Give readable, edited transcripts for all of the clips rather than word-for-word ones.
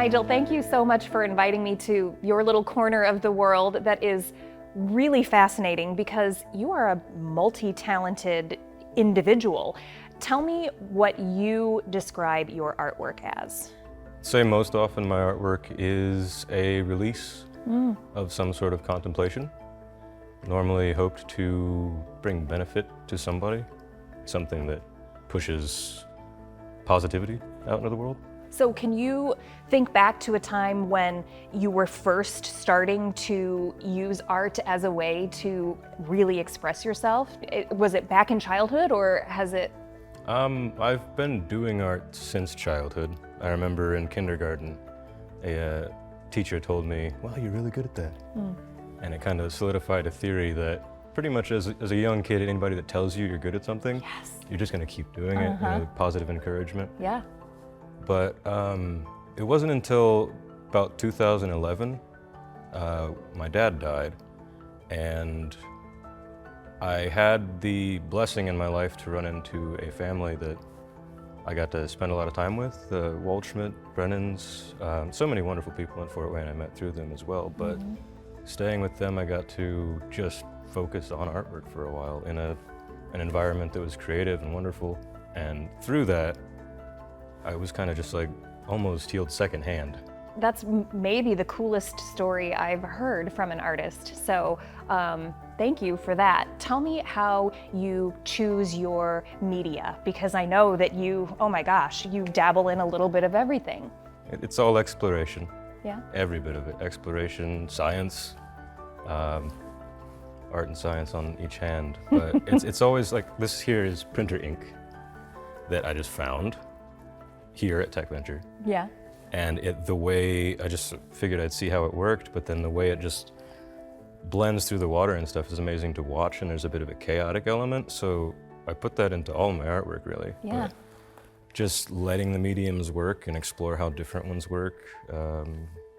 Nigel, thank you so much for inviting me to your little corner of the world that is really fascinating because you are a multi-talented individual. Tell me what you describe your artwork as. I'd say most often my artwork is a release of some sort of contemplation. Normally hoped to bring benefit to somebody, something that pushes positivity out into the world. So can you think back to a time when you were first starting to use art as a way to really express yourself? Was it back in childhood or has it? I've been doing art since childhood. I remember in kindergarten, a teacher told me, "Wow, you're really good at that." And it kind of solidified a theory that pretty much as a young kid, anybody that tells you you're good at something, Yes. you're just gonna keep doing it, positive encouragement. Yeah. But it wasn't until about 2011, my dad died, and I had the blessing in my life to run into a family that I got to spend a lot of time with, the Waldschmidt, Brennans, so many wonderful people in Fort Wayne I met through them as well. But staying with them, I got to just focus on artwork for a while in an environment that was creative and wonderful. And through that, I was kind of just like almost healed secondhand. That's maybe the coolest story I've heard from an artist. So thank you for that. Tell me how you choose your media, because I know that you, oh my gosh, you dabble in a little bit of everything. It's all exploration. Yeah. Every bit of it. Exploration, science, art and science on each hand. But it's always like, this here is printer ink that I just found here at TechVenture. Yeah. And the way, I just figured I'd see how it worked, but then the way it just blends through the water and stuff is amazing to watch, and there's a bit of a chaotic element, so I put that into all my artwork, really. Yeah. But just letting the mediums work and explore how different ones work,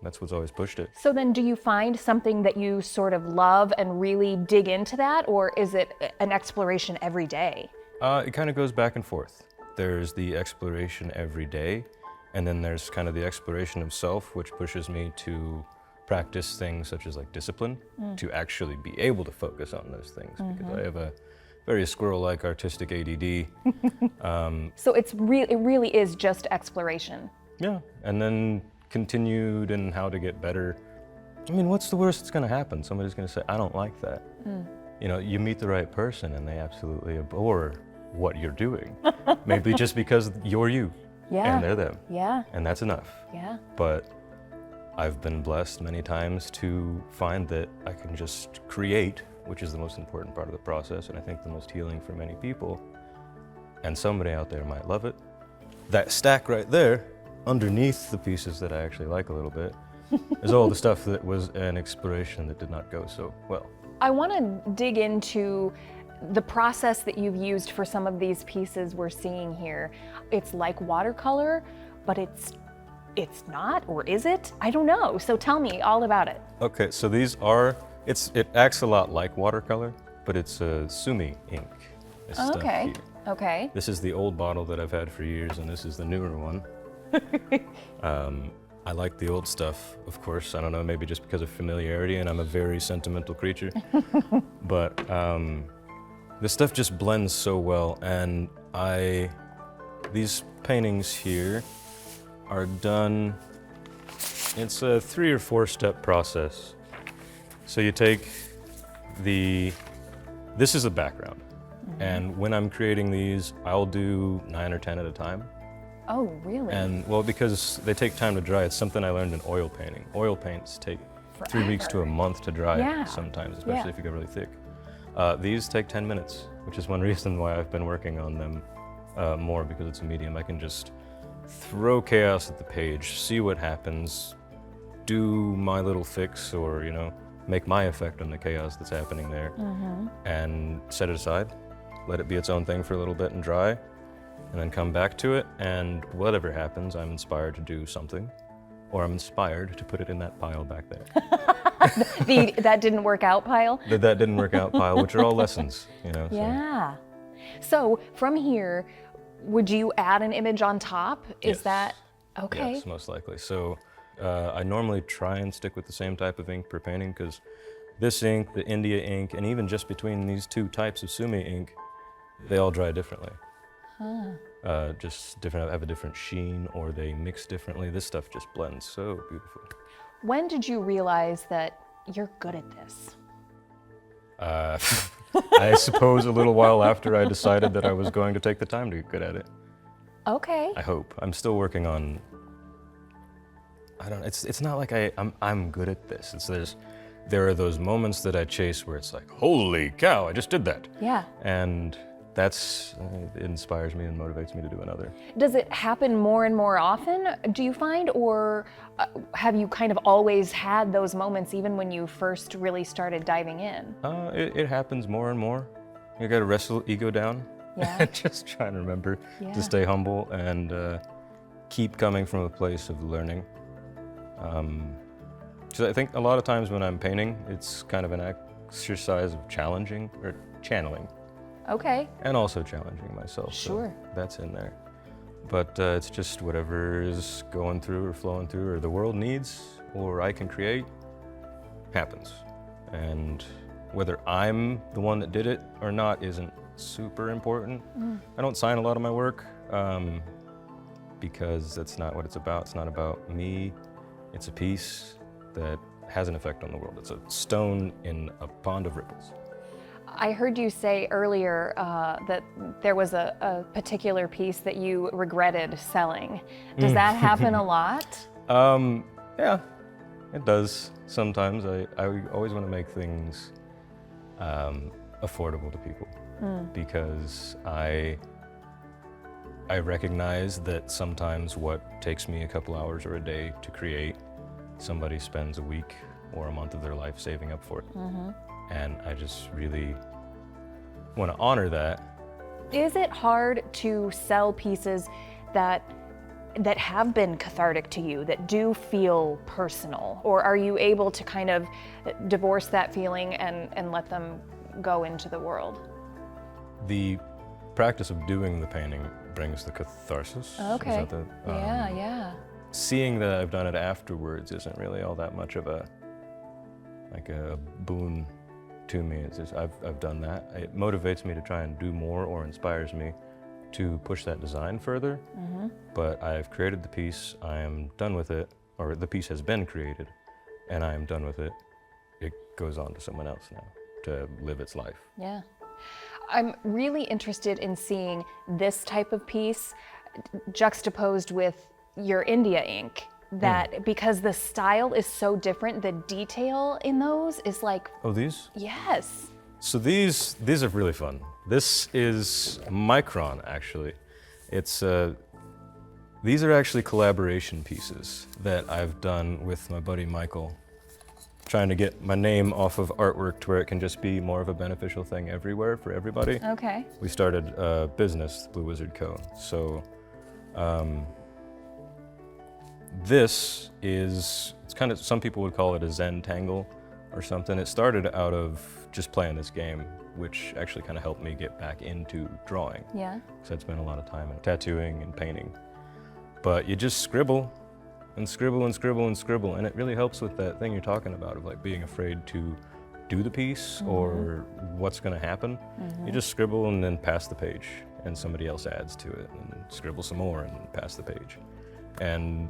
that's what's always pushed it. So then do you find something that you sort of love and really dig into that, or is it an exploration every day? It kind of goes back and forth. There's the exploration every day, and then there's kind of the exploration of self, which pushes me to practice things such as like discipline, to actually be able to focus on those things, because I have a very squirrel-like artistic ADD. So it really is just exploration. Yeah, and then continued in how to get better. I mean, what's the worst that's gonna happen? Somebody's gonna say, I don't like that. You know, you meet the right person and they absolutely abhor what you're doing. Maybe just because you're you and they're them. Yeah. And that's enough. Yeah. But I've been blessed many times to find that I can just create, which is the most important part of the process, and I think the most healing for many people. And somebody out there might love it. That stack right there, underneath the pieces that I actually like a little bit, is all the stuff that was an exploration that did not go so well. I want to dig into the process that you've used for some of these pieces we're seeing here. It's like watercolor, but it's not, or is it? I don't know. So tell me all about it. Okay, so these are, it acts a lot like watercolor, but it's a Sumi ink. This stuff Okay. here. Okay. This is the old bottle that I've had for years, and this is the newer one. I like the old stuff, of course. I don't know, maybe just because of familiarity, and I'm a very sentimental creature. But this stuff just blends so well, and these paintings here are done, it's a 3 or 4 step process. So you take this is a background, and when I'm creating these, I'll do 9 or 10 at a time. Oh, really? And well, because they take time to dry, it's something I learned in oil painting. Oil paints take 3 weeks to a month to dry Yeah. sometimes, especially if you go really thick. These take 10 minutes, which is one reason why I've been working on them more, because it's a medium. I can just throw chaos at the page, see what happens, do my little fix, or, you know, make my effect on the chaos that's happening there, and set it aside, let it be its own thing for a little bit and dry, and then come back to it, and whatever happens, I'm inspired to do something, or I'm inspired to put it in that pile back there. The that didn't work out pile? That didn't work out pile, which are all lessons, you know. Yeah. So from here, would you add an image on top? Is Yes. that okay? Yes, most likely. So I normally try and stick with the same type of ink per painting because this ink, the India ink, and even just between these two types of Sumi ink, they all dry differently. Just different, have a different sheen, or they mix differently. This stuff just blends so beautifully. When did you realize that you're good at this? I suppose a little while after I decided that I was going to take the time to get good at it. Okay. I hope. I'm still working on. It's not like I'm good at this. There are those moments that I chase where it's like, holy cow, I just did that. Yeah. And that's it inspires me and motivates me to do another. Does it happen more and more often, do you find, or have you kind of always had those moments even when you first really started diving in? It happens more and more. You gotta wrestle ego down. Yeah. Just trying to remember Yeah. to stay humble and keep coming from a place of learning. So I think a lot of times when I'm painting, it's kind of an exercise of challenging or channeling. Okay. And also challenging myself. Sure. So that's in there. But it's just whatever is going through or flowing through or the world needs or I can create happens. And whether I'm the one that did it or not isn't super important. I don't sign a lot of my work because that's not what it's about. It's not about me. It's a piece that has an effect on the world. It's a stone in a pond of ripples. I heard you say earlier that there was a particular piece that you regretted selling. Does that happen a lot? Yeah, it does sometimes. I always want to make things affordable to people because I recognize that sometimes what takes me a couple hours or a day to create, somebody spends a week or a month of their life saving up for it. And I just really want to honor that. Is it hard to sell pieces that have been cathartic to you, that do feel personal? Or are you able to kind of divorce that feeling and let them go into the world? The practice of doing the painting brings the catharsis. Okay. Is that Yeah. Seeing that I've done it afterwards isn't really all that much of a boon to me. It's just I've done that. It motivates me to try and do more or inspires me to push that design further. But I've created the piece, I am done with it, or the piece has been created and I am done with it. It goes on to someone else now to live its life. Yeah. I'm really interested in seeing this type of piece juxtaposed with your India ink. That because the style is so different, the detail in those is like, Oh, these? yes. So these are really fun. This is Micron, actually. It's these are actually collaboration pieces that I've done with my buddy Michael, trying to get my name off of artwork to where it can just be more of a beneficial thing everywhere for everybody. Okay. We started a business, Blue Wizard Co. So this is, it's kind of, some people would call it a Zen tangle or something. It started out of just playing this game, which actually kind of helped me get back into drawing. Yeah. Because I'd spent a lot of time in tattooing and painting. But you just scribble and scribble and scribble and scribble, and it really helps with that thing you're talking about of like being afraid to do the piece or what's going to happen. You just scribble and then pass the page, and somebody else adds to it, and scribble some more and pass the page. And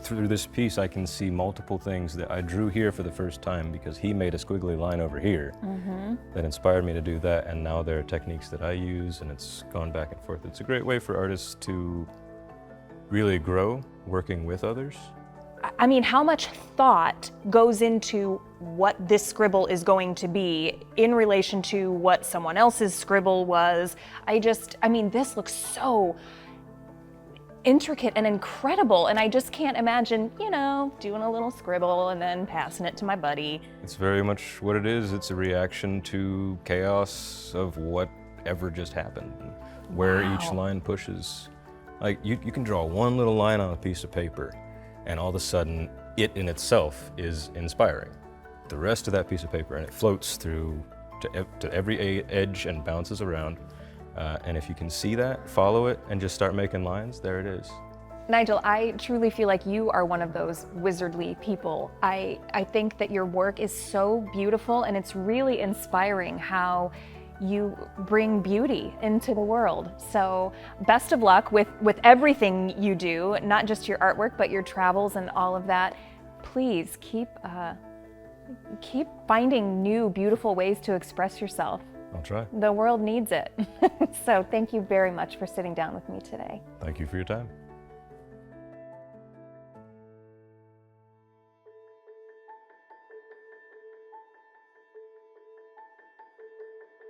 through this piece, I can see multiple things that I drew here for the first time because he made a squiggly line over here that inspired me to do that, and now there are techniques that I use, and it's gone back and forth. It's a great way for artists to really grow working with others. I mean, how much thought goes into what this scribble is going to be in relation to what someone else's scribble was? I mean, this looks so intricate and incredible, and I just can't imagine, doing a little scribble and then passing it to my buddy. It's very much what it is. It's a reaction to chaos of whatever just happened, where each line pushes. Like, you can draw one little line on a piece of paper, and all of a sudden, it in itself is inspiring. The rest of that piece of paper, and it floats through to every edge and bounces around. And if you can see that, follow it, and just start making lines, there it is. Nigel, I truly feel like you are one of those wizardly people. I think that your work is so beautiful, and it's really inspiring how you bring beauty into the world. So best of luck with everything you do, not just your artwork, but your travels and all of that. Please keep finding new, beautiful ways to express yourself. I'll try. The world needs it. So thank you very much for sitting down with me today. Thank you for your time.